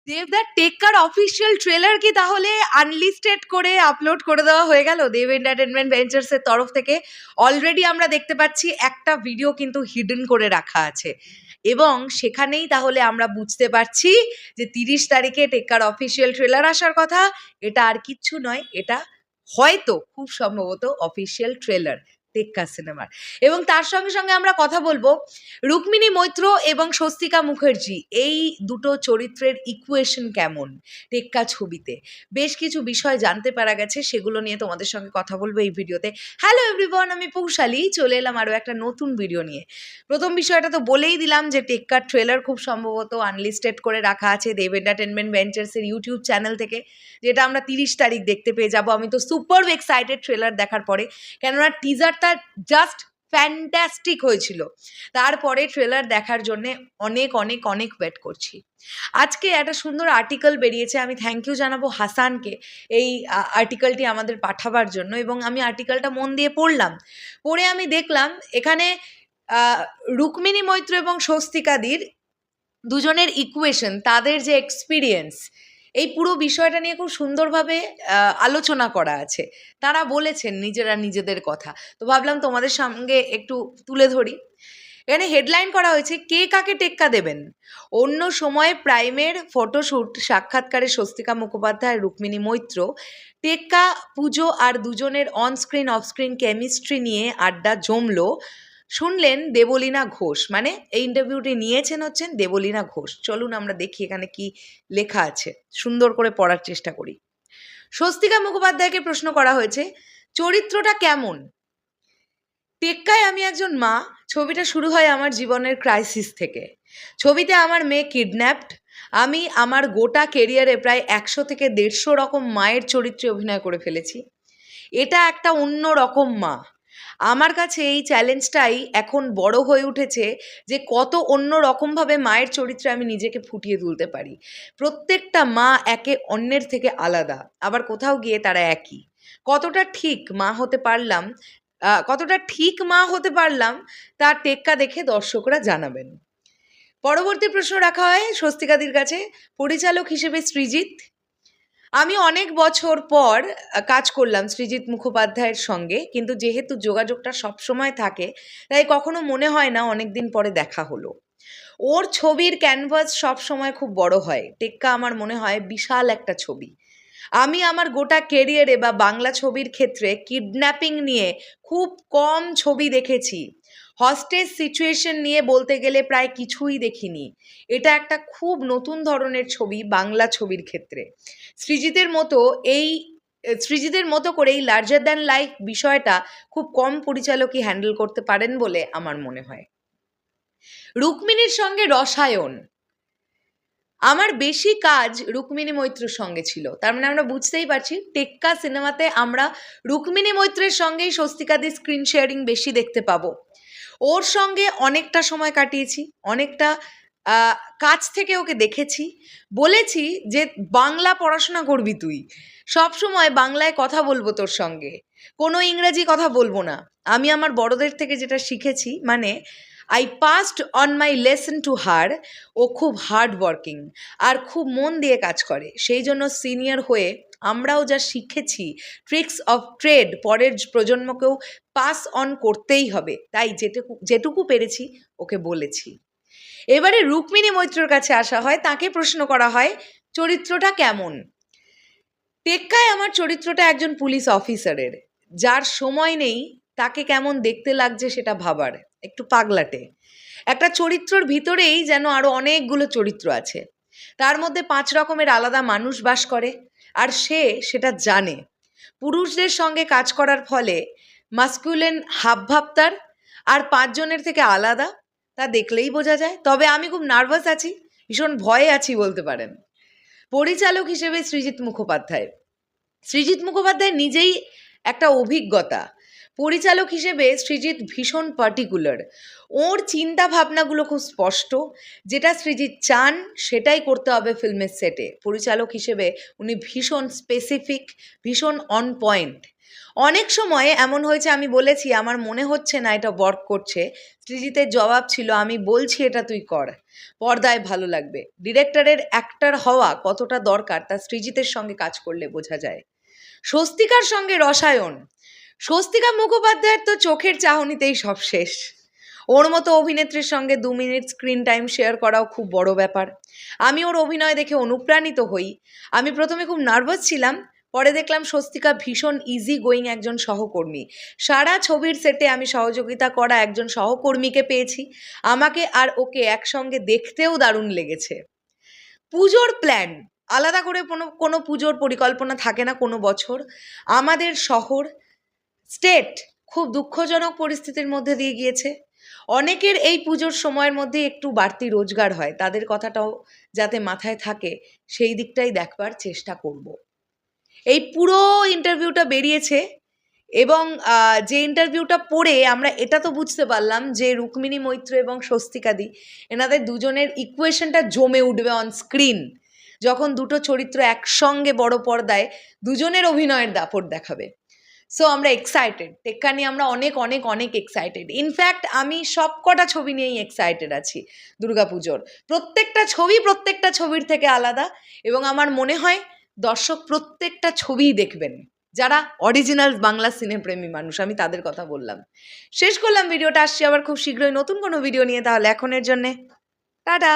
দেবদার টেক্কার official trailer কি তাহলে আনলিস্টেড করে আপলোড করে দেওয়া হয়ে গেল দেব এন্টারটেনমেন্ট ভেঞ্চার্সের তরফ থেকে? অলরেডি আমরা দেখতে পাচ্ছি একটা ভিডিও কিন্তু হিডেন করে রাখা আছে, এবং সেখানেই তাহলে আমরা বুঝতে পারছি যে 30 তারিখে টেক্কার অফিসিয়াল ট্রেলার আসার কথা। এটা আর কিচ্ছু নয়, এটা হয়তো খুব সম্ভবত অফিসিয়াল ট্রেলার টেক্কা সিনেমার। এবং তার সঙ্গে সঙ্গে আমরা কথা বলবো রুক্মিণী মৈত্র এবং স্বস্তিকা মুখার্জি, এই দুটো চরিত্রের ইকুয়েশন কেমন টেক্কা ছবিতে। বেশ কিছু বিষয় জানতে পারা গেছে, সেগুলো নিয়ে তোমাদের সঙ্গে কথা বলবো এই ভিডিওতে। হ্যালো এভরিওয়ান, আমি পৌশালী, চলে এলাম আরও একটা নতুন ভিডিও নিয়ে। প্রথম বিষয়টা তো বলেই দিলাম যে টেক্কার ট্রেলার খুব সম্ভবত আনলিস্টেড করে রাখা আছে দেব এন্টারটেনমেন্ট ভেঞ্চার্সের ইউটিউব চ্যানেল থেকে, যেটা আমরা 30 তারিখ দেখতে পেয়ে যাবো। আমি তো সুপার এক্সাইটেড ট্রেলার দেখার পরে, কেননা টিজারটা জাস্ট ফ্যান্টাস্টিক হয়েছিল। তারপরে ট্রেলার দেখার জন্যে অনেক অনেক অনেক ওয়েট করছি। আজকে একটা সুন্দর আর্টিকেল বেরিয়েছে, আমি থ্যাংক ইউ জানাবো হাসানকে এই আর্টিকেলটি আমাদের পাঠাবার জন্য। এবং আমি আর্টিকেলটা মন দিয়ে পড়লাম, পড়ে আমি দেখলাম এখানে রুক্মিণী মৈত্র এবং স্বস্তিকাদির দুজনের ইকুয়েশন, তাদের যে এক্সপিরিয়েন্স, এই পুরো বিষয়টা নিয়ে খুব সুন্দরভাবে আলোচনা করা আছে। তারা বলেছেন নিজেরা নিজেদের কথা, তো ভাবলাম তোমাদের সঙ্গে একটু তুলে ধরি। এখানে হেডলাইন করা হয়েছে, কে কাকে টেক্কা দেবেন। অন্য সময়ে প্রাইমের ফটোশ্যুট সাক্ষাৎকারে স্বস্তিকা মুখোপাধ্যায় রুক্মিণী মৈত্র, টেক্কা পুজো আর দুজনের অনস্ক্রিন অফস্ক্রিন কেমিস্ট্রি নিয়ে আড্ডা জমলো। শুনলেন দেবলীনা ঘোষ, মানে এই ইন্টারভিউটি নিয়েছেন হচ্ছেন দেবলীনা ঘোষ। চলুন আমরা দেখি এখানে কি লেখা আছে, সুন্দর করে পড়ার চেষ্টা করি। স্বস্তিকা মুখোপাধ্যায়কে প্রশ্ন করা হয়েছে, চরিত্রটা কেমন। টেক্কায় আমি একজন মা, ছবিটা শুরু হয় আমার জীবনের ক্রাইসিস থেকে। ছবিতে আমার মেয়ে কিডন্যাপড। আমি আমার গোটা কেরিয়ারে প্রায় 100 থেকে 150 রকম মায়ের চরিত্রে অভিনয় করে ফেলেছি। এটা একটা অন্য রকম মা। আমার কাছে এই চ্যালেঞ্জটাই এখন বড় হয়ে উঠেছে যে কত অন্য রকমভাবে মায়ের চরিত্রে আমি নিজেকে ফুটিয়ে তুলতে পারি। প্রত্যেকটা মা একে অন্যের থেকে আলাদা, আবার কোথাও গিয়ে তারা একই। কতটা ঠিক মা হতে পারলাম তা টেক্কা দেখে দর্শকরা জানাবেন। পরবর্তী প্রশ্ন রাখা হয় স্বস্তিকাদির কাছে, পরিচালক হিসেবে সৃজিত। আমি অনেক বছর পর কাজ করলাম সৃজিত মুখোপাধ্যায়ের সঙ্গে, কিন্তু যেহেতু যোগাযোগটা সবসময় থাকে, তাই কখনো মনে হয় না অনেক দিন পরে দেখা হলো। ওর ছবির ক্যানভাস সব সময় খুব বড় হয়, টেক্কা আমার মনে হয় বিশাল একটা ছবি। আমি আমার গোটা কেরিয়ারে বা বাংলা ছবির ক্ষেত্রে কিডন্যাপিং নিয়ে খুব কম ছবি দেখেছি। হস্টেজ সিচুয়েশন নিয়ে বলতে গেলে প্রায় কিছুই দেখিনি। এটা একটা খুব নতুন ধরনের ছবি বাংলা ছবির ক্ষেত্রে। সৃজিতের মতো করে এই লার্জার দ্যান লাইফ বিষয়টা খুব কম পরিচালকই হ্যান্ডেল করতে পারেন বলে আমার মনে হয়। রুক্মিণীর সঙ্গে রসায়ন, আমার বেশি কাজ রুক্মিণী মৈত্রের সঙ্গে ছিল। তার মানে আমরা বুঝতেই পারছি টেক্কা সিনেমাতে আমরা রুক্মিণী মৈত্রের সঙ্গেই স্বস্তিকাদির স্ক্রিন শেয়ারিং বেশি দেখতে পাবো। ওর সঙ্গে অনেকটা সময় কাটিয়েছি, অনেকটা কাছ থেকে ওকে দেখেছি। বলেছি যে বাংলা পড়াশোনা করবি তুই, সবসময় বাংলায় কথা বলবো তোর সঙ্গে, কোনো ইংরেজি কথা বলবো না। আমি আমার বড়দের থেকে যেটা শিখেছি, মানে I passed on my lesson to her. ও খুব হার্ড ওয়ার্কিং আর খুব মন দিয়ে কাজ করে, সেই জন্য সিনিয়র হয়ে আমরাও যা শিখেছি ট্রিক্স অফ ট্রেড পরের প্রজন্মকেও পাস অন করতেই হবে, তাই যেটুকু পেরেছি ওকে বলেছি। এবারে রুক্মিণী মৈত্রর কাছে আসা হয়, তাকে প্রশ্ন করা হয় চরিত্রটা কেমন। টেক্কায় আমার চরিত্রটা একজন পুলিশ অফিসারের, যার সময় নেই তাকে কেমন দেখতে লাগছে সেটা ভাবার, একটু পাগলাটে একটা চরিত্রর ভিতরেই যেন আরো অনেকগুলো চরিত্র আছে। তার মধ্যে 5 রকমের আলাদা মানুষ বাস করে, আর সে সেটা জানে। পুরুষদের সঙ্গে কাজ করার ফলে মাস্কুলিন হাবভাব তার আর 5 জনের থেকে আলাদা, তা দেখলেই বোঝা যায়। তবে আমি খুব নার্ভাস আছি, ভীষণ ভয়ে আছি বলতে পারেন। পরিচালক হিসেবে সৃজিত মুখোপাধ্যায় নিজেই একটা অভিজ্ঞতা। পরিচালক হিসেবে সৃজিত ভীষণ পার্টিকুলার, ওর চিন্তা ভাবনাগুলো খুব স্পষ্ট। যেটা সৃজিত চান সেটাই করতে হবে ফিল্মের সেটে। পরিচালক হিসেবে উনি ভীষণ স্পেসিফিক, ভীষণ অন পয়েন্ট। অনেক সময় এমন হয়েছে আমি বলেছি আমার মনে হচ্ছে না এটা ওয়ার্ক করছে, সৃজিতের জবাব ছিল আমি বলছি এটা তুই কর, পর্দায় ভালো লাগবে। ডিরেক্টরের অ্যাক্টর হওয়া কতটা দরকার তা সৃজিতের সঙ্গে কাজ করলে বোঝা যায়। স্বস্তিকার সঙ্গে রসায়ন, স্বস্তিকা মুখোপাধ্যায়ের তো চোখের চাহনিতেই সব শেষ। ওর মতো অভিনেত্রীর সঙ্গে 2 মিনিট স্ক্রিন টাইম শেয়ার করাও খুব বড় ব্যাপার। আমি ওর অভিনয় দেখে অনুপ্রাণিত হই। আমি প্রথমে খুব নার্ভাস ছিলাম, পরে দেখলাম স্বস্তিকা ভীষণ ইজি গোয়িং একজন সহকর্মী। সারা ছবির সেটে আমি সহযোগিতা করা একজন সহকর্মীকে পেয়েছি। আমাকে আর ওকে একসঙ্গে দেখতেও দারুণ লেগেছে। পুজোর প্ল্যান, আলাদা করে কোনো পুজোর পরিকল্পনা থাকে না কোনো বছর। আমাদের শহর, স্টেট খুব দুঃখজনক পরিস্থিতির মধ্যে দিয়ে গিয়েছে। অনেকের এই পুজোর সময়ের মধ্যে একটু বাড়তি রোজগার হয়, তাদের কথাটাও যাতে মাথায় থাকে সেই দিকটাই দেখবার চেষ্টা করব। এই পুরো ইন্টারভিউটা বেরিয়েছে এবং যে ইন্টারভিউটা পড়ে আমরা এটা তো বুঝতে পারলাম যে রুক্মিণী মৈত্র এবং স্বস্তিকাদি এনাদের দুজনের ইকুয়েশনটা জমে উঠবে অন স্ক্রিন, যখন দুটো চরিত্র একসঙ্গে বড় পর্দায় দুজনের অভিনয়ের দাপট দেখাবে। সো আমরা এক্সাইটেড, টেক্কা নিয়ে আমরা অনেক অনেক অনেক এক্সাইটেড। ইনফ্যাক্ট আমি সব কটা ছবি নিয়েই এক্সাইটেড আছি দুর্গাপুজোর। প্রত্যেকটা ছবির থেকে আলাদা, এবং আমার মনে হয় দর্শক প্রত্যেকটা ছবিই দেখবেন যারা অরিজিনাল বাংলা সিনেপ্রেমী মানুষ, আমি তাদের কথা বললাম। শেষ করলাম ভিডিওটা, আসছি আবার খুব শীঘ্রই নতুন কোনো ভিডিও নিয়ে। তাহলে এখনের জন্যে টাটা।